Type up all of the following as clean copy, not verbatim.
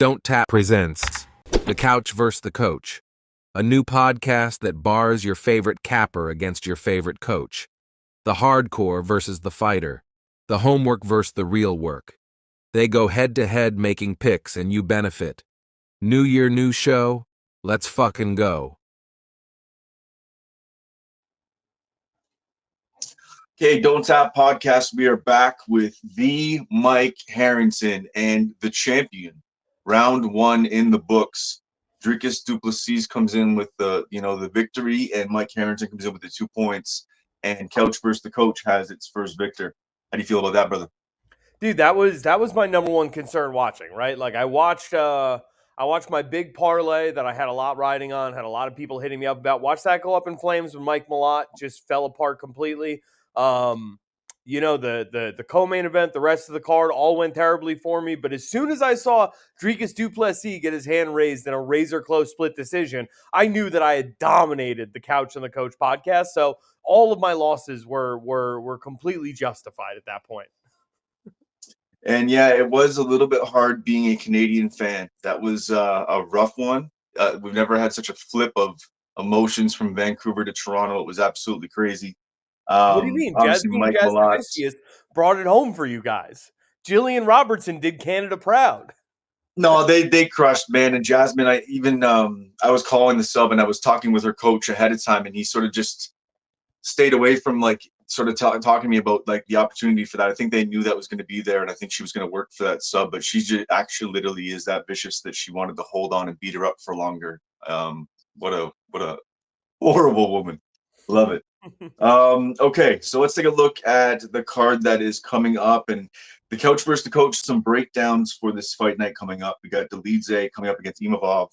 Donttap presents The Couch vs. the Coach, a new podcast that bars your favorite capper against your favorite coach. The hardcore versus the fighter. The homework versus the real work. They go head-to-head making picks and you benefit. New year, new show. Let's fucking go. Okay, Donttap podcast. We are back with the Mike Harrington and the champion. Round one in the books. Dricus du Plessis comes in with the victory, and Mike Harrington comes in with the 2 points. And Couch versus the Coach has its first victor. How do you feel about that, brother? Dude, that was my number one concern watching, right? Like I watched my big parlay that I had a lot riding on, had a lot of people hitting me up about. Watched that go up in flames when Mike Malott just fell apart completely. The co-main event, the rest of the card all went terribly for me. But as soon as I saw Dricus du Plessis get his hand raised in a razor close split decision, I knew that I had dominated the Couch and the Coach podcast. So all of my losses were completely justified at that point. And yeah, it was a little bit hard being a Canadian fan. That was a rough one. We've never had such a flip of emotions from Vancouver to Toronto. It was absolutely crazy. What do you mean? Jasmine Vicious brought it home for you guys. Jillian Robertson did Canada proud. No, they crushed, man. And Jasmine, I was calling the sub and I was talking with her coach ahead of time, and he sort of just stayed away from talking to me about like the opportunity for that. I think they knew that was going to be there, and I think she was going to work for that sub. But she just actually literally is that vicious that she wanted to hold on and beat her up for longer. What a horrible woman. Love it. Okay, so let's take a look at the card that is coming up, and the Couch versus the Coach. Some breakdowns for this fight night coming up. We got Dolidze coming up against Imavov.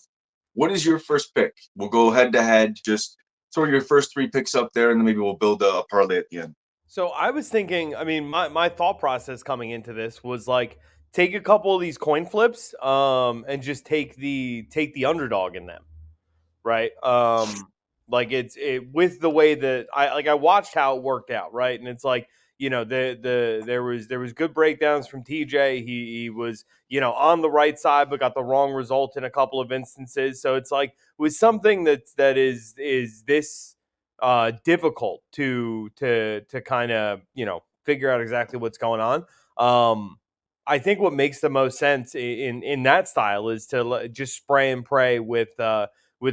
What is your first pick? We'll go head to head. Just throw your first three picks up there, and then maybe we'll build a parlay at the end. So I was thinking, I mean, my thought process coming into this was like take a couple of these coin flips, and just take the underdog in them, right? Like with the way that I watched how it worked out, right? And it's like, there was good breakdowns from TJ. He was, on the right side, but got the wrong result in a couple of instances. So it's like with something that is this difficult to kind of, figure out exactly what's going on. I think what makes the most sense in that style is to just spray and pray with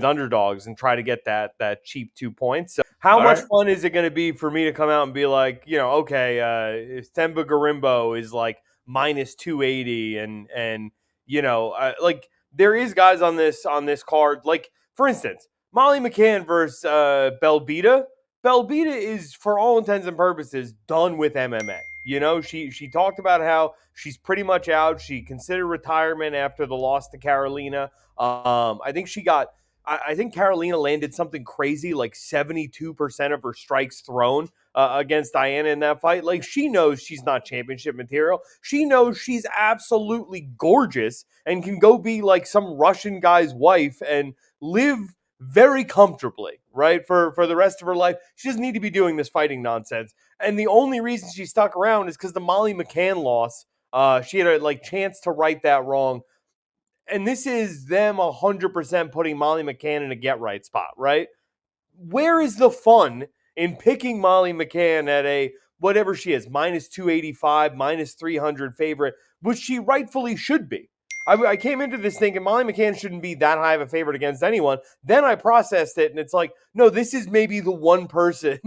underdogs and try to get that cheap 2 points. So how much fun is it going to be for me to come out and be like, if Themba Garimbo is like minus 280 and like there is guys on this card, like for instance, Molly McCann versus Belbita. Belbita is, for all intents and purposes, done with MMA. She talked about how she's pretty much out. She considered retirement after the loss to Carolina. I think Carolina landed something crazy, like 72% of her strikes thrown against Diana in that fight. Like, she knows she's not championship material. She knows she's absolutely gorgeous and can go be like some Russian guy's wife and live very comfortably, right, for the rest of her life. She doesn't need to be doing this fighting nonsense. And the only reason she stuck around is because the Molly McCann loss, she had a chance to right that wrong. And this is them 100% putting Molly McCann in a get-right spot, right? Where is the fun in picking Molly McCann at a, whatever she is, minus 285, minus 300 favorite, which she rightfully should be? I came into this thinking Molly McCann shouldn't be that high of a favorite against anyone. Then I processed it, and it's like, no, this is maybe the one person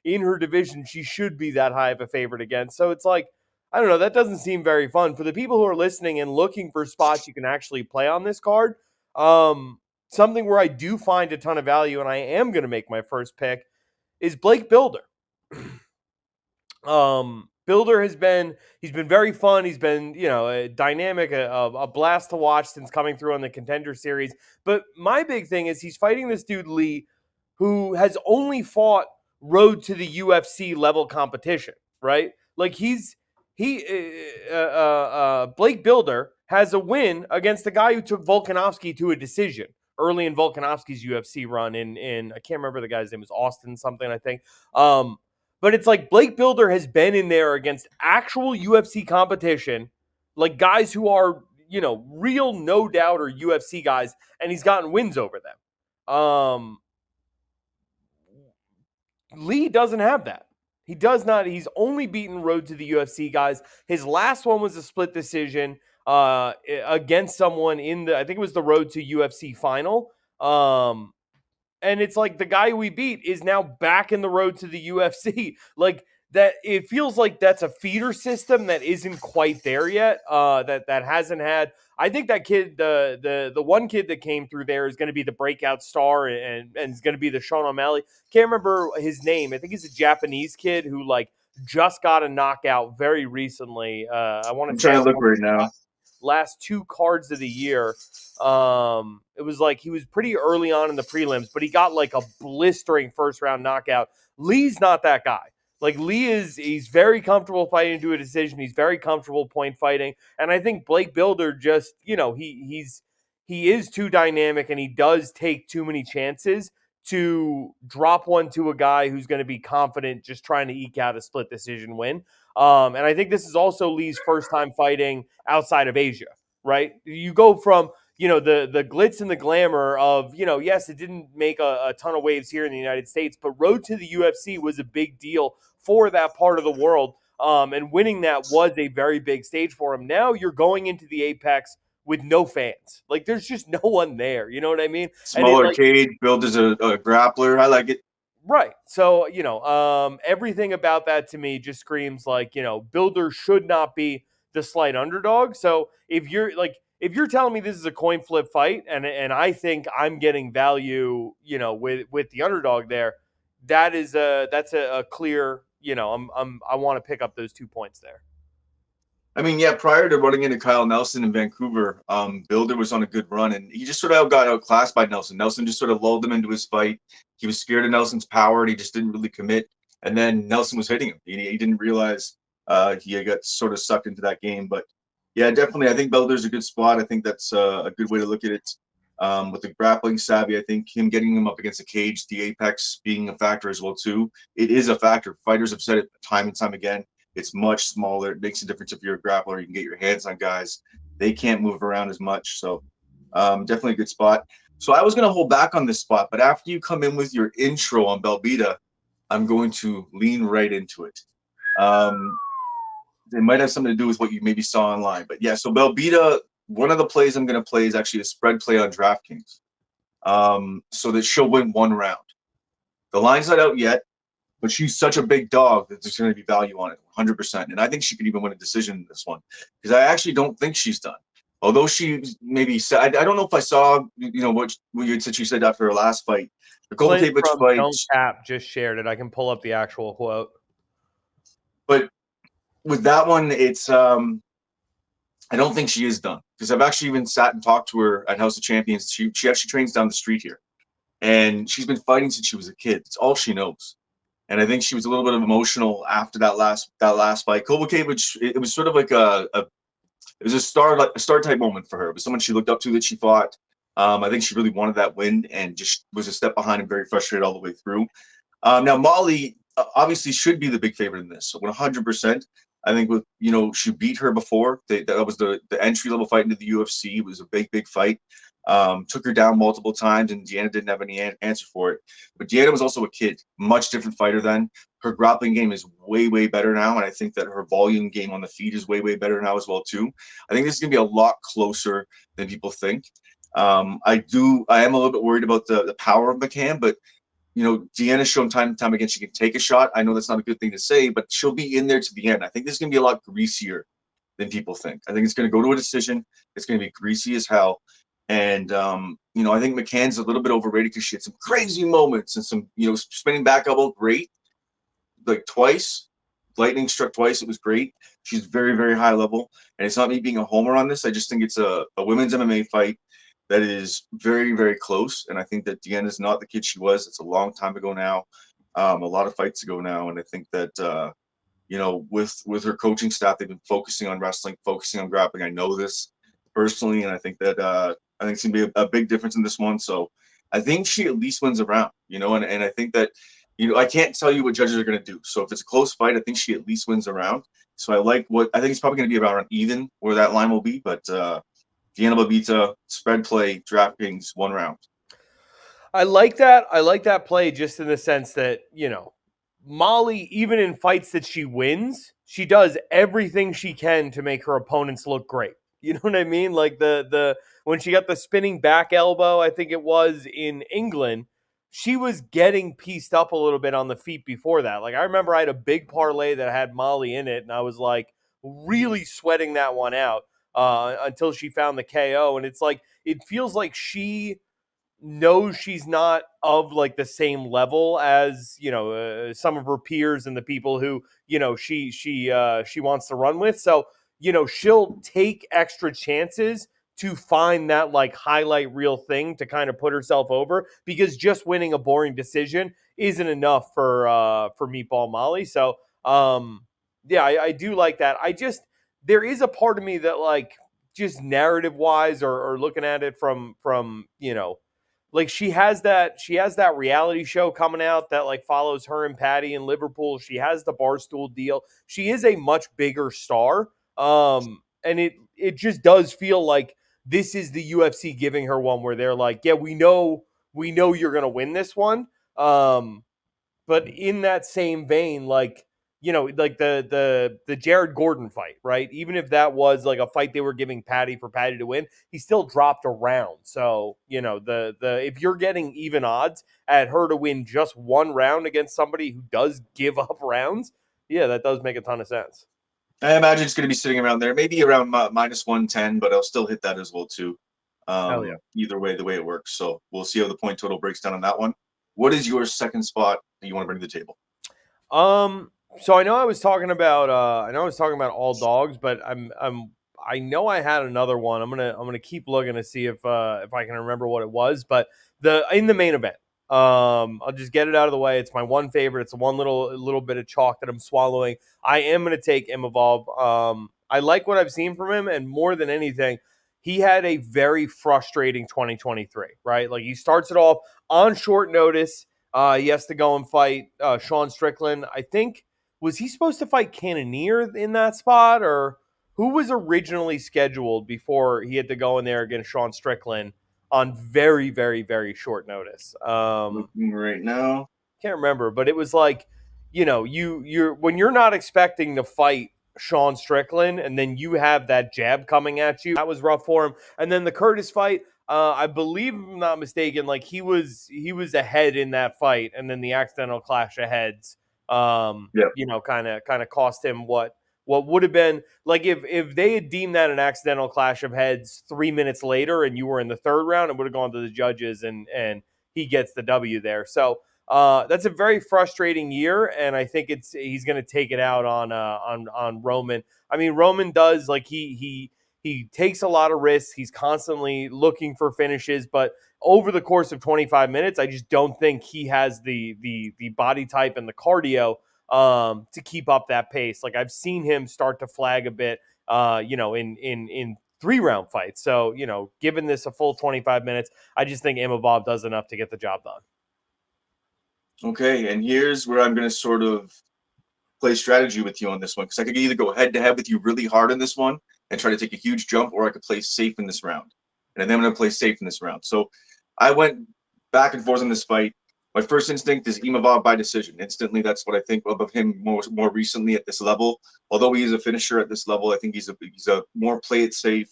in her division she should be that high of a favorite against. So it's like, I don't know. That doesn't seem very fun. For the people who are listening and looking for spots you can actually play on this card, something where I do find a ton of value, and I am going to make my first pick, is Blake Bilder. Bilder he's been very fun. He's been, a dynamic, a blast to watch since coming through on the Contender Series. But my big thing is he's fighting this dude, Lee, who has only fought road to the UFC level competition, right? Like Blake Bilder has a win against the guy who took Volkanovski to a decision early in Volkanovski's UFC run in I can't remember the guy's name. It was Austin something, I think. But it's like Blake Bilder has been in there against actual UFC competition, like guys who are, real no-doubter UFC guys, and he's gotten wins over them. Lee doesn't have that. He does not. He's only beaten road to the UFC guys. His last one was a split decision against someone I think it was the road to UFC final. And it's like the guy we beat is now back in the road to the UFC. Like that, it feels like that's a feeder system that isn't quite there yet. That hasn't had. I think that kid, the one kid that came through there is going to be the breakout star and is going to be the Sean O'Malley. Can't remember his name. I think he's a Japanese kid who like just got a knockout very recently. I want to. I'm trying to look right now. Last 2 cards of the year. It was like he was pretty early on in the prelims, but he got like a blistering first round knockout. Lee's not that guy. Like he's very comfortable fighting to a decision. He's very comfortable point fighting. And I think Blake Builder just, he is too dynamic and he does take too many chances to drop one to a guy who's going to be confident just trying to eke out a split decision win. And I think this is also Lee's first time fighting outside of Asia, right? You go from, the glitz and the glamour of, yes, it didn't make a ton of waves here in the United States, but road to the UFC was a big deal for that part of the world. And winning that was a very big stage for him. Now you're going into the Apex with no fans. Like there's just no one there. You know what I mean? Smaller cage, built as a grappler. I like it. Right. So, everything about that to me just screams like, Builder should not be the slight underdog. So if you're telling me this is a coin flip fight and I think I'm getting value, with the underdog there, that's a clear, I want to pick up those 2 points there. I mean, yeah, prior to running into Kyle Nelson in Vancouver, Builder was on a good run, and he just sort of got outclassed by Nelson. Nelson just sort of lulled him into his fight. He was scared of Nelson's power, and he just didn't really commit. And then Nelson was hitting him. He didn't realize he got sort of sucked into that game. But, yeah, definitely, I think Builder's a good spot. I think that's a good way to look at it. With the grappling savvy, I think getting him up against the cage, the apex being a factor as well, too. It is a factor. Fighters have said it time and time again. It's much smaller. It makes a difference if you're a grappler. You can get your hands on guys. They can't move around as much. So definitely a good spot. So I was going to hold back on this spot, but after you come in with your intro on Belbita, I'm going to lean right into it. It might have something to do with what you maybe saw online. But yeah, so Belbita, one of the plays I'm going to play is actually a spread play on DraftKings. So that she'll win 1 round. The line's not out yet. But she's such a big dog that there's going to be value on it, 100%. And I think she could even win a decision in this one because I actually don't think she's done. Although she maybe said, I don't know if I saw, what you had said she said after her last fight. The Clint from Donttap just shared it. I can pull up the actual quote. But with that one, it's I don't think she is done because I've actually even sat and talked to her at House of Champions. She actually trains down the street here, and she's been fighting since she was a kid. It's all she knows. And I think she was a little bit emotional after that last fight. Kovacevic, it was sort of like it was a star type moment for her. It was someone she looked up to that she fought. I think she really wanted that win and just was a step behind and very frustrated all the way through. Now Molly obviously should be the big favorite in this. So 100%. I think she beat her before. That was the entry level fight into the UFC. It was a big fight. Took her down multiple times, and Deanna didn't have any answer for it. But Deanna was also a kid, much different fighter then. Her grappling game is way better now, and I think that her volume game on the feet is way better now as well too. I think this is gonna be a lot closer than people think. I am a little bit worried about the power of McCann, but Deanna's shown time and time again she can take a shot. I know that's not a good thing to say, but she'll be in there to the end. I think this is gonna be a lot greasier than people think. I think it's gonna go to a decision. It's gonna be greasy as hell. And, I think McCann's a little bit overrated because she had some crazy moments and some, spinning back elbow, great. Like twice, lightning struck twice. It was great. She's very, very high level. And it's not me being a homer on this. I just think it's a women's MMA fight that is very, very close. And I think that Deanna's not the kid she was. It's a long time ago now, a lot of fights ago now. And I think that, with her coaching staff, they've been focusing on wrestling, focusing on grappling. I know this personally, and I think that I think it's gonna be a big difference in this one. So I think she at least wins a round, and I think that I can't tell you what judges are gonna do. So if it's a close fight, I think she at least wins a round. So I think it's probably gonna be about even where that line will be, but Diana Babita, spread play, DraftKings, 1 round. I like that. I like that play just in the sense that, Molly, even in fights that she wins, she does everything she can to make her opponents look great. You know what I mean? Like the when she got the spinning back elbow, I think it was in England, she was getting pieced up a little bit on the feet before that. Like I remember I had a big parlay that had Molly in it, and I was like really sweating that one out until she found the KO. And it's like it feels like she knows she's not of like the same level as some of her peers and the people who she wants to run with. So she'll take extra chances to find that like highlight reel thing to kind of put herself over, because just winning a boring decision isn't enough for Meatball Molly. So yeah, I do like that. There is a part of me that like just narrative wise or looking at it from like she has that reality show coming out that like follows her and Patty in Liverpool. She has the Barstool deal. She is a much bigger star. And it just does feel like this is the UFC giving her one where they're like, yeah, we know you're gonna win this one. But in that same vein, like like the Jared Gordon fight, right? Even if that was like a fight they were giving Patty for Patty to win, he still dropped a round. So the if you're getting even odds at her to win just one round against somebody who does give up rounds, yeah, that does make a ton of sense. I imagine it's going to be sitting around there, maybe around minus 110, but I'll still hit that as well too. Hell yeah. Either way, the way it works. So we'll see how the point total breaks down on that one. What is your second spot that you want to bring to the table? So I know I was talking about all dogs, but I know I had another one. I'm gonna keep looking to see if I can remember what it was. But in the main event, I'll just get it out of the way. It's my one favorite. It's the one little bit of chalk that I'm swallowing. I am gonna take Imavov. I like what I've seen from him, and more than anything, he had a very frustrating 2023. Right, like he starts it off on short notice. He has to go and fight Sean Strickland. I think, was he supposed to fight Cannonier in that spot, or who was originally scheduled before he had to go in there against Sean Strickland on very, very, very short notice? Looking right now. Can't remember, but it was like, you're when you're not expecting to fight Sean Strickland and then you have that jab coming at you, that was rough for him. And then the Curtis fight, I believe, if I'm not mistaken, like he was ahead in that fight, and then the accidental clash of heads, kind of cost him what would have been like if they had deemed that an accidental clash of heads 3 minutes later and you were in the third round, it would have gone to the judges and he gets the W there. So that's a very frustrating year, and I think he's going to take it out on Roman. I mean, Roman does like he takes a lot of risks. He's constantly looking for finishes, but over the course of 25 minutes, I just don't think he has the body type and the cardio to keep up that pace. Like I've seen him start to flag a bit, in 3-round fights. So, given this a full 25 minutes, I just think Imavov does enough to get the job done. Okay, and here's where I'm going to sort of play strategy with you on this one, because I could either go head-to-head with you really hard in this one and try to take a huge jump, or I could play safe in this round. And then I'm going to play safe in this round. So I went back and forth in this fight. My first instinct is Imavov by decision. Instantly, that's what I think of him more recently at this level. Although he is a finisher at this level, I think he's a more play it safe.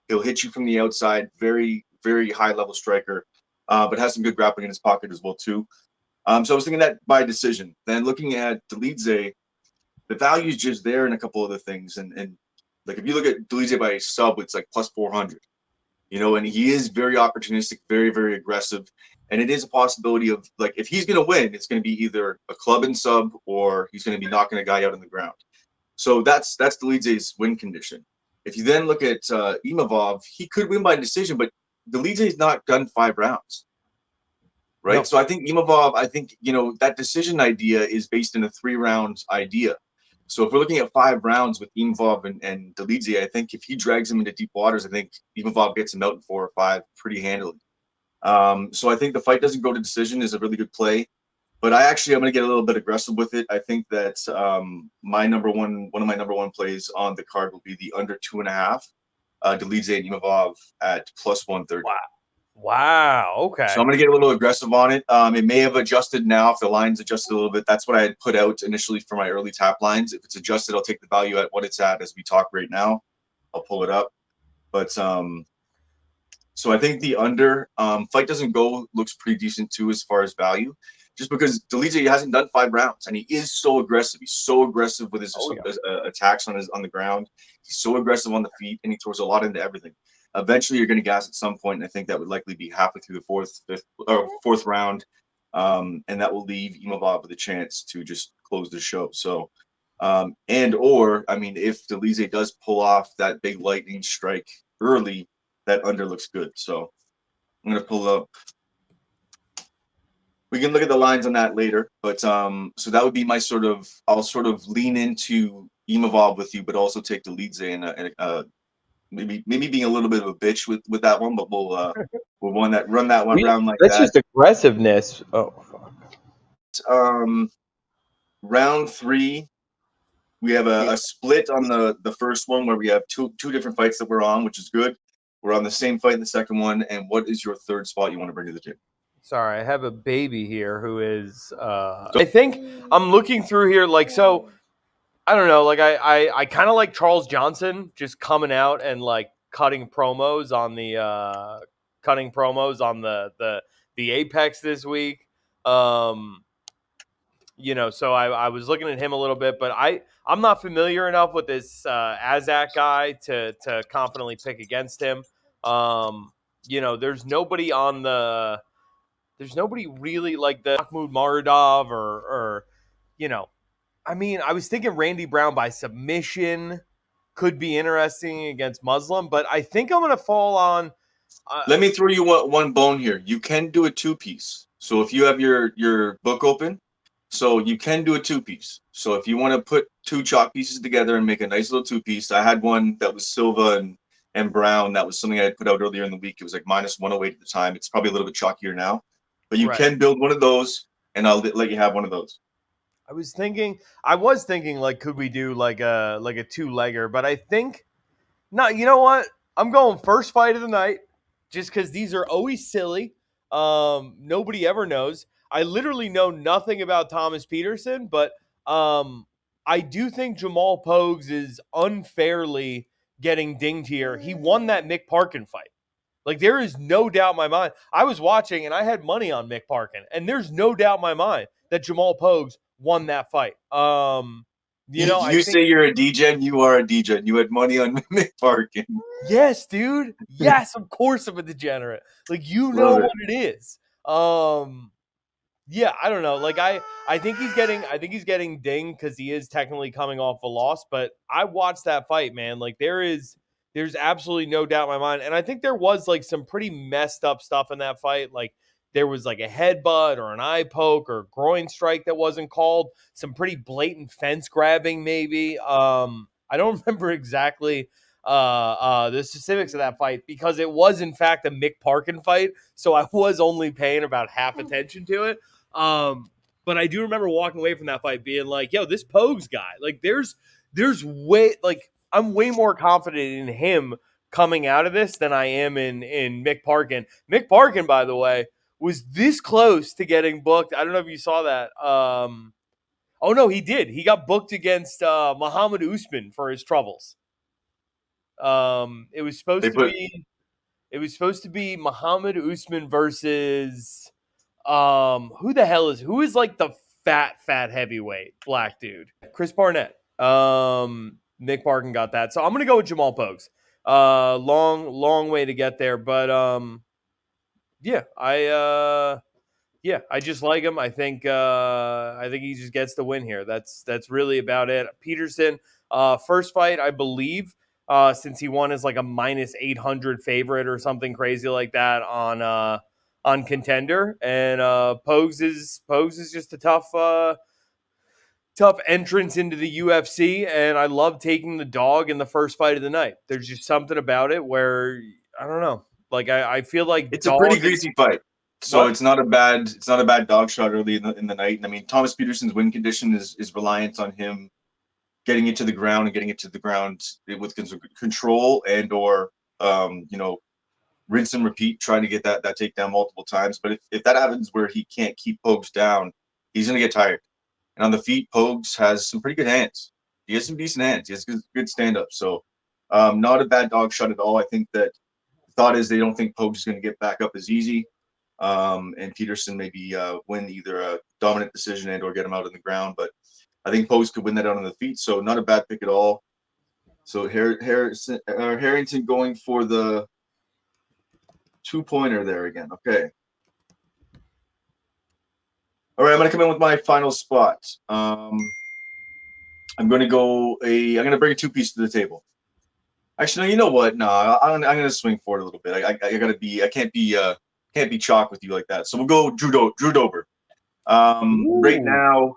He'll hit you from the outside, very, very high-level striker, but has some good grappling in his pocket as well, too. So I was thinking that by decision. Then looking at Dolidze, the value is just there in a couple other things. And like if you look at Dolidze by sub, it's like plus 400. And he is very opportunistic, very, very aggressive. And it is a possibility of, like, if he's going to win, it's going to be either a club and sub or he's going to be knocking a guy out on the ground. So that's Dolidze's win condition. If you then look at Imavov, he could win by decision, but Dolidze's not done 5 rounds. Right. No. So I think Imavov, that decision idea is based in a 3-round idea. So if we're looking at 5 rounds with Imavov and Dolidze, I think if he drags him into deep waters, I think Imavov gets him out in 4 or 5 pretty handily. So I think the fight doesn't go to decision is a really good play. But I'm going to get a little bit aggressive with it. I think that one of my number one plays on the card will be the under 2.5. Dolidze and Imavov at plus 130. Wow. Wow. Okay. So I'm going to get a little aggressive on it. It may have adjusted now if the line's adjusted a little bit. That's what I had put out initially for my early tap lines. If it's adjusted, I'll take the value at what it's at as we talk right now. I'll pull it up. But so I think the under fight doesn't go looks pretty decent too as far as value, just because Dolidze hasn't done 5 rounds and he is so aggressive. He's so aggressive with his attacks on the ground. He's so aggressive on the feet, and he throws a lot into everything. Eventually, you're going to gas at some point, and I think that would likely be halfway through the fourth round, and that will leave Imavov with a chance to just close the show. So, if Dolidze does pull off that big lightning strike early, that under looks good. So, I'm going to pull up. We can look at the lines on that later, but so that would be my I'll sort of lean into Imavov with you, but also take Dolidze and maybe being a little bit of a bitch with that one, but we'll run that one round like that's that. That's just aggressiveness. Oh, fuck. Round 3, we have a split on the first one where we have two different fights that we're on, which is good. We're on the same fight in the second one. And what is your third spot you want to bring to the table? Sorry, I have a baby here who is. I think I'm looking through here, like, so. I don't know, like I kind of like Charles Johnson just coming out and like cutting promos on the Apex this week. So I was looking at him a little bit, but I'm not familiar enough with this Azak guy to confidently pick against him. There's nobody really like the Mahmoud Muradov or I was thinking Randy Brown by submission could be interesting against Muslim, but I think I'm going to fall on. Let me throw you one bone here. You can do a 2-piece. So if you have your book open, so you can do a 2-piece. So if you want to put 2 chalk pieces together and make a nice little 2-piece, I had one that was Silva and Brown. That was something I had put out earlier in the week. It was like minus 108 at the time. It's probably a little bit chalkier now, but you can build one of those, and I'll let you have one of those. I was thinking like, could we do like a 2-legger? But I think no. You know what? I'm going first fight of the night, just because these are always silly. Nobody ever knows. I literally know nothing about Thomas Peterson, but I do think Jamal Pogues is unfairly getting dinged here. He won that Mick Parkin fight. Like, there is no doubt in my mind. I was watching and I had money on Mick Parkin, and there's no doubt in my mind that Jamal Pogues won that fight. You say you're a DJ, you are a DJ. You had money on Mick Parkin. Yes, dude. Yes, of course I'm a degenerate. Like, what it is. Yeah, I don't know. Like, I think he's getting dinged because he is technically coming off a loss, but I watched that fight, man. Like, there's absolutely no doubt in my mind. And I think there was like some pretty messed up stuff in that fight. Like, there was like a headbutt or an eye poke or a groin strike that wasn't called. Some pretty blatant fence grabbing, maybe. I don't remember exactly the specifics of that fight because it was in fact a Mick Parkin fight. So I was only paying about half attention to it. But I do remember walking away from that fight being like, yo, this Pogues guy, like there's way, like, I'm way more confident in him coming out of this than I am in Mick Parkin. Mick Parkin, by the way, was this close to getting booked. I don't know if you saw that. Oh no, he did. He got booked against Muhammad Usman for his troubles. It was supposed to be Muhammad Usman versus who is like the fat heavyweight black dude? Chris Barnett. Mick Parkin got that. So I'm gonna go with Jamal Pogues. Long way to get there, but I just like him. I think he just gets the win here. That's really about it. Peterson, first fight, I believe, since he won as like a minus 800 favorite or something crazy like that on Contender, and Pogues is just a tough entrance into the UFC, and I love taking the dog in the first fight of the night. There's just something about it where I don't know. Like I feel like it's a pretty greasy fight. So it's not a bad dog shot early in the night. I mean, Thomas Peterson's win condition is reliant on him getting it to the ground with control and or rinse and repeat, trying to get that takedown multiple times. But if that happens where he can't keep Pogues down, he's going to get tired. And on the feet, Pogues has some pretty good hands. He has some decent hands. He has good stand-up. So not a bad dog shot at all. I think that the thought is they don't think Pogues is going to get back up as easy. And Peterson maybe win either a dominant decision and or get him out on the ground. But I think Pogues could win that out on the feet. So not a bad pick at all. So Harrington going for the 2-pointer there again. Okay. All right, I'm going to come in with my final spot. I'm going to bring a 2-piece to the table. Actually, no, you know what? No, I'm going to swing for it a little bit. I can't be chalk with you like that. So we'll go Drew Dober. Right now,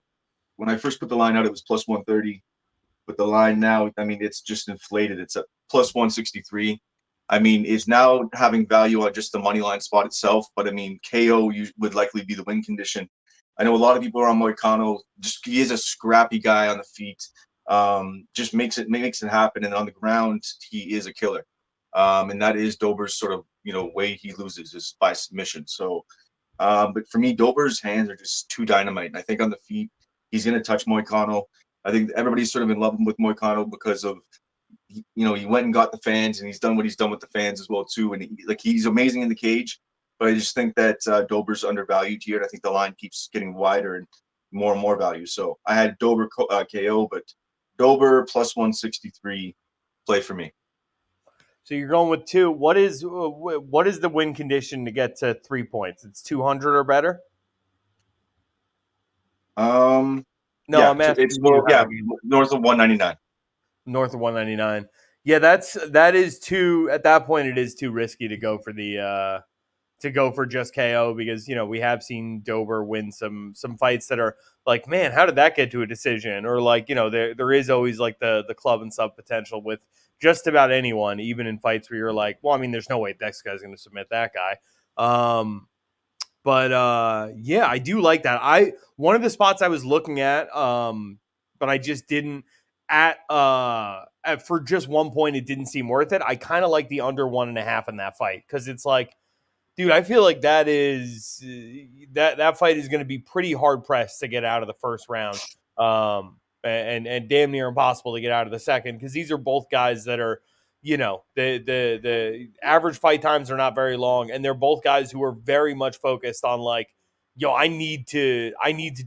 when I first put the line out, it was plus 130. But the line now, I mean, it's just inflated. It's at plus 163. I mean, is now having value on just the money line spot itself. But I mean, KO would likely be the win condition. I know a lot of people are on Moicano. Just he is a scrappy guy on the feet. Just makes it happen, and on the ground he is a killer. And that is Dober's sort of way he loses is by submission. So, but for me, Dober's hands are just too dynamite, and I think on the feet he's going to touch Moicano. I think everybody's sort of in love with Moicano because of he went and got the fans, and he's done what he's done with the fans as well too, and he's amazing in the cage. But I just think that Dober's undervalued here, and I think the line keeps getting wider and more value. So I had Dober KO, but Dober plus 163 play for me. So you're going with 2. What is the win condition to get to 3 points? It's 200 or better. No, yeah, I'm asking. It's north of 199. North of 199. Yeah, that is too. At that point, it is too risky to go for the to go for just KO because we have seen Dober win some fights that are like, man, how did that get to a decision? Or like there is always like the club and sub potential with just about anyone, even in fights where you're like, well, I mean, there's no way next guy's going to submit that guy. But yeah, I do like that. One of the spots I was looking at, but I just didn't for just 1 point, it didn't seem worth it. I kind of like the under 1.5 in that fight because it's like, dude, I feel like that fight is going to be pretty hard pressed to get out of the first round, and damn near impossible to get out of the second because these are both guys that are, the average fight times are not very long, and they're both guys who are very much focused on like, I need to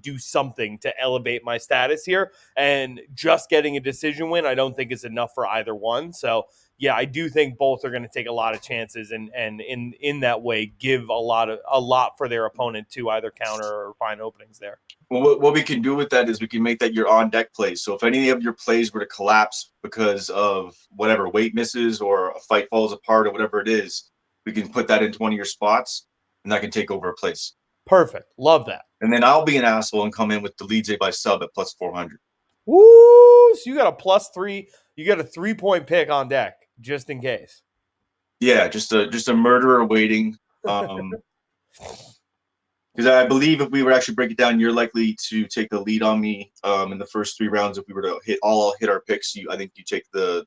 do something to elevate my status here, and just getting a decision win, I don't think is enough for either one. So. Yeah, I do think both are going to take a lot of chances and in that way give a lot for their opponent to either counter or find openings there. Well, what we can do with that is we can make that your on deck plays. So if any of your plays were to collapse because of whatever weight misses or a fight falls apart or whatever it is, we can put that into one of your spots and that can take over a place. Perfect. Love that. And then I'll be an asshole and come in with Dolidze by sub at plus 400. Woo! So you got a plus 3. You got a 3-point pick on deck. Just in case. Yeah, just a murderer waiting. Because I believe if we were actually break it down, you're likely to take the lead on me in the first 3 rounds. If we were to hit our picks, I think you take the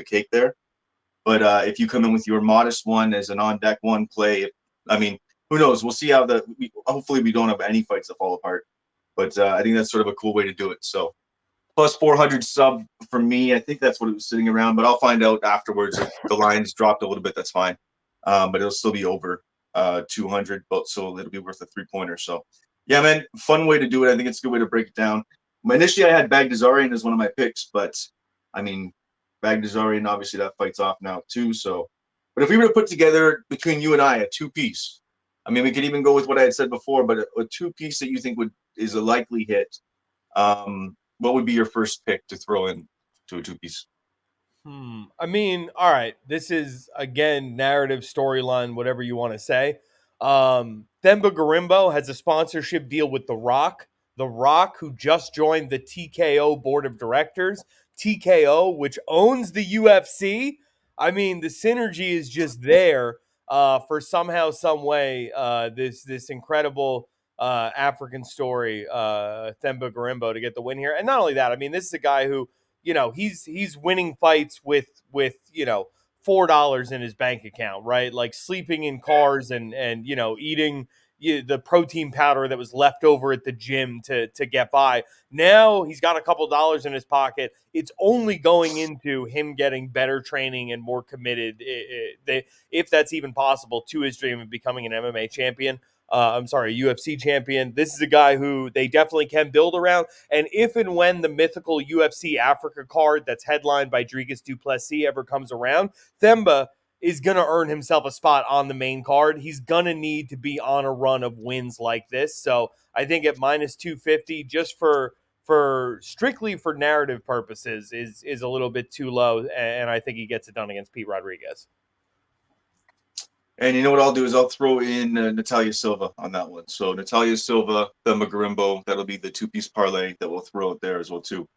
cake there. But if you come in with your modest one as an on deck one play, I mean, who knows? We'll see how hopefully we don't have any fights that fall apart. But I think that's sort of a cool way to do it. So. Plus 400 sub for me. I think that's what it was sitting around, but I'll find out afterwards if the lines dropped a little bit. That's fine, but it'll still be over 200. But so it'll be worth a 3-pointer. So yeah, man, fun way to do it. I think it's a good way to break it down. Initially, I had Bagdasarian as one of my picks, but I mean, Bagdasarian obviously that fight's off now too. So, but if we were to put together between you and I a 2-piece, I mean, we could even go with what I had said before, but a 2-piece that you think is a likely hit. What would be your first pick to throw in to a 2-piece? I mean, all right. This is, again, narrative, storyline, whatever you want to say. Themba Gorimbo has a sponsorship deal with The Rock. The Rock, who just joined the TKO board of directors. TKO, which owns the UFC. I mean, the synergy is just there for somehow, some way, this incredible African story, Themba Gorimbo, to get the win here. And not only that, I mean, this is a guy who, he's winning fights with $4 in his bank account, right? Like sleeping in cars and eating the protein powder that was left over at the gym to get by. Now he's got a couple dollars in his pocket. It's only going into him getting better training and more committed, if that's even possible, to his dream of becoming an MMA champion. A UFC champion. This is a guy who they definitely can build around. And if and when the mythical UFC Africa card that's headlined by Dricus du Plessis ever comes around, Themba is going to earn himself a spot on the main card. He's going to need to be on a run of wins like this. So I think at minus 250, just for strictly for narrative purposes, is a little bit too low. And I think he gets it done against Pete Rodriguez. And you know what I'll do is I'll throw in Natalia Silva on that one. So Natalia Silva, the Magarimbo, that'll be the two-piece parlay that we'll throw out there as well too.